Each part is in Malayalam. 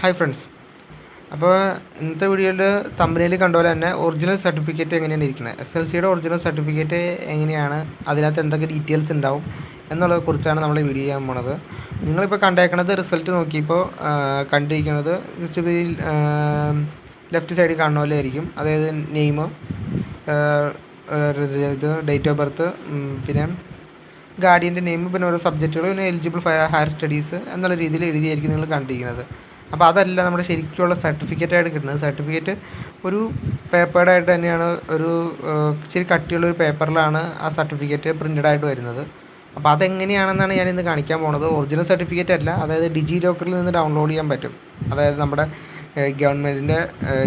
Hi friends. അപ്പോൾ ഇന്നത്തെ വീഡിയോയിൽ തമ്പനയിൽ കണ്ട പോലെ തന്നെ ഒറിജിനൽ സർട്ടിഫിക്കറ്റ് എങ്ങനെയാണ് ഇരിക്കുന്നത്, SLCയുടെ ഒറിജിനൽ സർട്ടിഫിക്കറ്റ് എങ്ങനെയാണ്, അതിനകത്ത് എന്തൊക്കെ ഡീറ്റെയിൽസ് ഉണ്ടാവും എന്നുള്ളതിനെക്കുറിച്ചാണ് നമ്മൾ വീഡിയോ ചെയ്യാൻ പോണത്. നിങ്ങളിപ്പോൾ കണ്ടേക്കുന്നത് റിസൾട്ട് നോക്കിയപ്പോൾ കണ്ടിരിക്കുന്നത് ജസ്റ്റ് ഇതിൽ ലെഫ്റ്റ് സൈഡിൽ കാണുന്ന പോലെ ആയിരിക്കും. അതായത് നെയിം, ഇത് ഡേറ്റ് ഓഫ് ബർത്ത്, പിന്നെ ഗാർഡിയൻ്റെ നെയിം, പിന്നെ ഓരോ സബ്ജക്റ്റുകൾ, പിന്നെ എലിജിബിൾ ഹയർ സ്റ്റഡീസ് എന്നുള്ള രീതിയിൽ എഴുതിയായിരിക്കും നിങ്ങൾ കണ്ടിരിക്കുന്നത്. അപ്പോൾ അതല്ല നമ്മുടെ ശരിക്കുള്ള സർട്ടിഫിക്കറ്റായിട്ട് കിട്ടുന്നത്. സർട്ടിഫിക്കറ്റ് ഒരു പേപ്പേർഡ് ആയിട്ട് തന്നെയാണ്, ഒരു ഇച്ചിരി കട്ടിയുള്ളൊരു പേപ്പറിലാണ് ആ സർട്ടിഫിക്കറ്റ് പ്രിൻ്റഡ് ആയിട്ട് വരുന്നത്. അപ്പോൾ അതെങ്ങനെയാണെന്നാണ് ഞാനിന്ന് കാണിക്കാൻ പോകുന്നത്. ഒറിജിനൽ സർട്ടിഫിക്കറ്റ് അല്ല, അതായത് ഡിജി ലോക്കറിൽ നിന്ന് ഡൗൺലോഡ് ചെയ്യാൻ പറ്റും. അതായത് നമ്മുടെ ഗവൺമെൻറ്റിൻ്റെ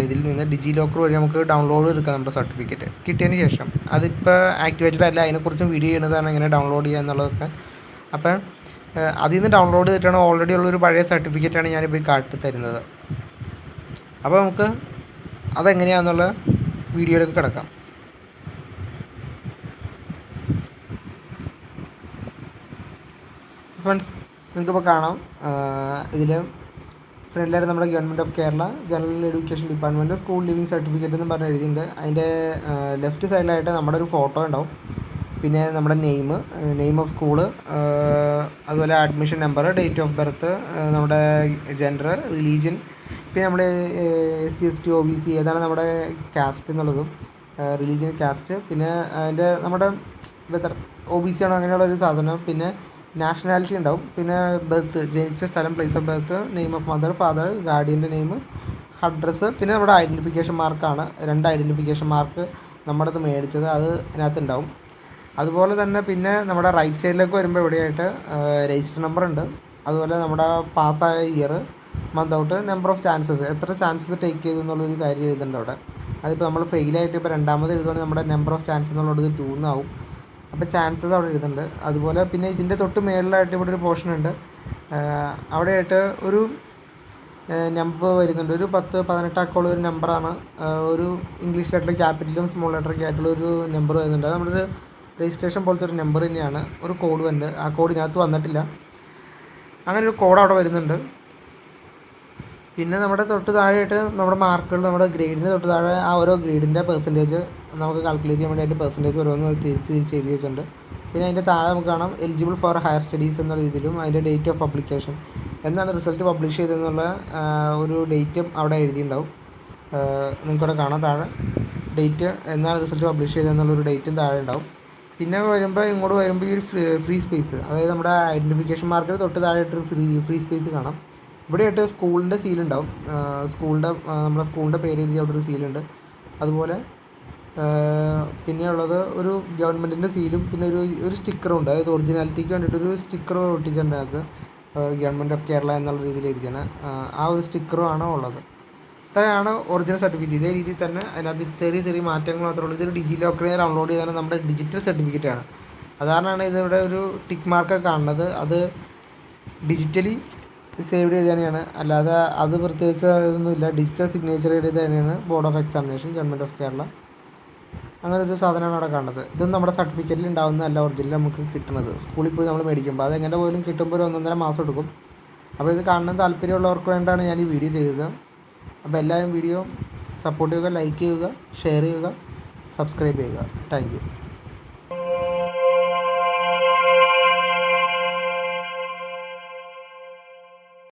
ഇതിൽ നിന്ന് ഡിജി ലോക്കർ വഴി നമുക്ക് ഡൗൺലോഡ് എടുക്കാം നമ്മുടെ സർട്ടിഫിക്കറ്റ് കിട്ടിയതിന് ശേഷം. അതിപ്പോൾ ആക്ടിവേറ്റഡ് അല്ല, അതിനെക്കുറിച്ചും വീഡിയോ ചെയ്യുന്നതാണ് എങ്ങനെ ഡൗൺലോഡ് ചെയ്യുക എന്നുള്ളതൊക്കെ. അപ്പം അതിൽ നിന്ന് ഡൗൺലോഡ് ചെയ്തിട്ടാണ് ഓൾറെഡി ഉള്ളൊരു പഴയ സർട്ടിഫിക്കറ്റാണ് ഞാനിപ്പോൾ കാട്ടി തരുന്നത്. അപ്പോൾ നമുക്ക് അതെങ്ങനെയാണെന്നുള്ള വീഡിയോയിലേക്ക് കിടക്കാം. ഫ്രണ്ട്സ്, നിങ്ങൾക്കിപ്പോൾ കാണാം ഇതിൽ ഫ്രണ്ടിലായിട്ട് നമ്മുടെ government of Kerala general education department school living certificate എന്ന് പറഞ്ഞ് എഴുതിയിട്ടുണ്ട്. അതിൻ്റെ ലെഫ്റ്റ് സൈഡിലായിട്ട് നമ്മുടെ ഒരു ഫോട്ടോ ഉണ്ടാവും, പിന്നെ നമ്മുടെ നെയിം ഓഫ് സ്കൂള്, അതുപോലെ admission number, date of birth, നമ്മുടെ ജെൻഡർ, റിലീജിയൻ, പിന്നെ നമ്മൾ SC/ST OBC ഏതാണ് നമ്മുടെ കാസ്റ്റ് എന്നുള്ളതും, റിലീജിയൻ, കാസ്റ്റ്, പിന്നെ അതിൻ്റെ നമ്മുടെ OBC ആണോ അങ്ങനെയുള്ളൊരു സാധനം, പിന്നെ നാഷണാലിറ്റി ഉണ്ടാവും, പിന്നെ ബർത്ത്, ജനിച്ച സ്ഥലം, place of birth, name of mother, father, ഗാർഡിയൻ്റെ നെയിം, അഡ്രസ്സ്, പിന്നെ നമ്മുടെ ഐഡൻറ്റിഫിക്കേഷൻ മാർക്കാണ്. 2 ഐഡൻറ്റിഫിക്കേഷൻ മാർക്ക് നമ്മുടെ അത് മേടിച്ചത് അത് ഇതിനകത്ത് ഉണ്ടാവും. അതുപോലെ തന്നെ പിന്നെ നമ്മുടെ റൈറ്റ് സൈഡിലേക്ക് വരുമ്പോൾ ഇവിടെയായിട്ട് രജിസ്റ്റർ നമ്പർ ഉണ്ട്. അതുപോലെ നമ്മുടെ പാസ്സായ year, month out, number of chances, എത്ര ചാൻസസ് ടേക്ക് ചെയ്തു എന്നുള്ളൊരു കാര്യം എഴുതുന്നുണ്ട് അവിടെ. അതിപ്പോൾ നമ്മൾ ഫെയിലായിട്ട് ഇപ്പോൾ രണ്ടാമത് എഴുതുകയാണെങ്കിൽ നമ്മുടെ നമ്പർ ഓഫ് ചാൻസസ് എന്നുള്ളത് 2 എന്നാവും. അപ്പോൾ ചാൻസസ് അവിടെ എഴുതുന്നുണ്ട്. അതുപോലെ പിന്നെ ഇതിൻ്റെ തൊട്ട് മേളിലായിട്ട് ഇവിടെ ഒരു പോർഷൻ ഉണ്ട്. അവിടെയായിട്ട് ഒരു നമ്പർ വരുന്നുണ്ട്, ഒരു 10-18 അക്കമുള്ള ഒരു നമ്പറാണ്. ഒരു ഇംഗ്ലീഷ് ലെറ്റർ ക്യാപിറ്റലും സ്മോൾ ലെറ്ററൊക്കെ ആയിട്ടുള്ള ഒരു നമ്പർ വരുന്നുണ്ട്. നമ്മുടെ ഒരു രജിസ്ട്രേഷൻ പോലത്തെ ഒരു നമ്പർ തന്നെയാണ്. ഒരു കോഡ് വരുന്നുണ്ട്, ആ കോഡ് ഇതിനകത്ത് വന്നിട്ടില്ല. അങ്ങനെ ഒരു കോഡ് അവിടെ വരുന്നുണ്ട്. പിന്നെ നമ്മുടെ തൊട്ട് താഴെയായിട്ട് നമ്മുടെ മാർക്കുകൾ, നമ്മുടെ ഗ്രേഡിന് തൊട്ട് താഴെ ആ ഓരോ ഗ്രേഡിൻ്റെ പെർസെൻറ്റേജ് നമുക്ക് കാൽക്കുലേറ്റ് ചെയ്യാൻ വേണ്ടി അതിൻ്റെ പെർസെൻറ്റേജ് ഓരോന്ന് തിരിച്ച് എഴുതി വെച്ചിട്ടുണ്ട്. പിന്നെ അതിൻ്റെ താഴെ നമുക്ക് കാണാം എലിജിബിൾ ഫോർ ഹയർ സ്റ്റഡീസ് എന്ന രീതിയിലും അതിൻ്റെ ഡേറ്റ് ഓഫ് പബ്ലിക്കേഷൻ, എന്നാണ് റിസൾട്ട് പബ്ലിഷ് ചെയ്തതെന്നുള്ള ഒരു ഡേറ്റും അവിടെ എഴുതിയിട്ടുണ്ടാവും. നിങ്ങൾക്കവിടെ കാണാം താഴെ ഡേറ്റ്, എന്നാണ് റിസൾട്ട് പബ്ലിഷ് ചെയ്തതെന്നുള്ളൊരു ഡേറ്റും താഴെ ഉണ്ടാവും. പിന്നെ ഇങ്ങോട്ട് വരുമ്പോൾ ഈ ഒരു ഫ്രീ സ്പേസ്, അതായത് നമ്മുടെ ഐഡൻറ്റിഫിക്കേഷൻ മാർക്കിൽ തൊട്ട് താഴെയായിട്ടൊരു ഫ്രീ സ്പേസ് കാണാം. ഇവിടെയായിട്ട് സ്കൂളിൻ്റെ സീലുണ്ടാവും. നമ്മുടെ സ്കൂളിൻ്റെ പേര് എഴുതി അവിടെ ഒരു സീലുണ്ട്. അതുപോലെ പിന്നെയുള്ളത് ഒരു ഗവൺമെൻറ്റിൻ്റെ സീലും, പിന്നെ ഒരു സ്റ്റിക്കറും ഉണ്ട്. അതായത് ഒറിജിനാലിറ്റിക്ക് വേണ്ടിയിട്ടൊരു സ്റ്റിക്കർ ഒട്ടിച്ചിട്ടുണ്ട്. അത് ഗവൺമെൻറ് ഓഫ് കേരള എന്നുള്ള രീതിയിൽ എഴുതിയാണ്. ആ ഒരു സ്റ്റിക്കറും ആണ് ഉള്ളത്. ഇത്രയാണ് ഒറിജിനൽ സർട്ടിഫിക്കറ്റ്. ഇതേ രീതിയിൽ തന്നെ അതിനകത്ത് ചെറിയ മാറ്റങ്ങൾ മാത്രമേ ഉള്ളൂ. ഇതൊരു ഡിജി ലോക്കറിൽ നിന്ന് ഡൗൺലോഡ് ചെയ്താണ് നമ്മുടെ ഡിജിറ്റൽ സർട്ടിഫിക്കറ്റാണ്. അതാരണമാണ് ഇതിവിടെ ഒരു ടിക്ക് മാർക്കൊക്കെ കാണുന്നത്. അത് ഡിജിറ്റലി സേവ് ചെയ്ത് തന്നെയാണ്, അല്ലാതെ അത് പ്രത്യേകിച്ച് ഇതൊന്നുമില്ല. ഡിജിറ്റൽ സിഗ്നേച്ചർ ചെയ്ത് തന്നെയാണ് board of examination, government of Kerala. അങ്ങനെ ഒരു സാധനമാണ് അവിടെ കാണുന്നത്. ഇതൊന്നും നമ്മുടെ സർട്ടിഫിക്കറ്റിൽ ഉണ്ടാകുന്നതല്ല, ഒറിജിനൽ നമുക്ക് കിട്ടുന്നത് സ്കൂളിൽ പോയി നമ്മൾ മേടിക്കുമ്പോൾ. അതെങ്ങനെ പോലും കിട്ടുമ്പോൾ ഒരു 1.5 മാസം എടുക്കും. അപ്പോൾ ഇത് കാണാൻ താല്പര്യമുള്ളവർക്ക് വേണ്ടിയാണ് ഞാൻ ഈ വീഡിയോ ചെയ്തത്. അപ്പോൾ എല്ലാവരും വീഡിയോ സപ്പോർട്ട് ചെയ്യുക, ലൈക്ക് ചെയ്യുക, ഷെയർ ചെയ്യുക, സബ്സ്ക്രൈബ് ചെയ്യുക. Thank you.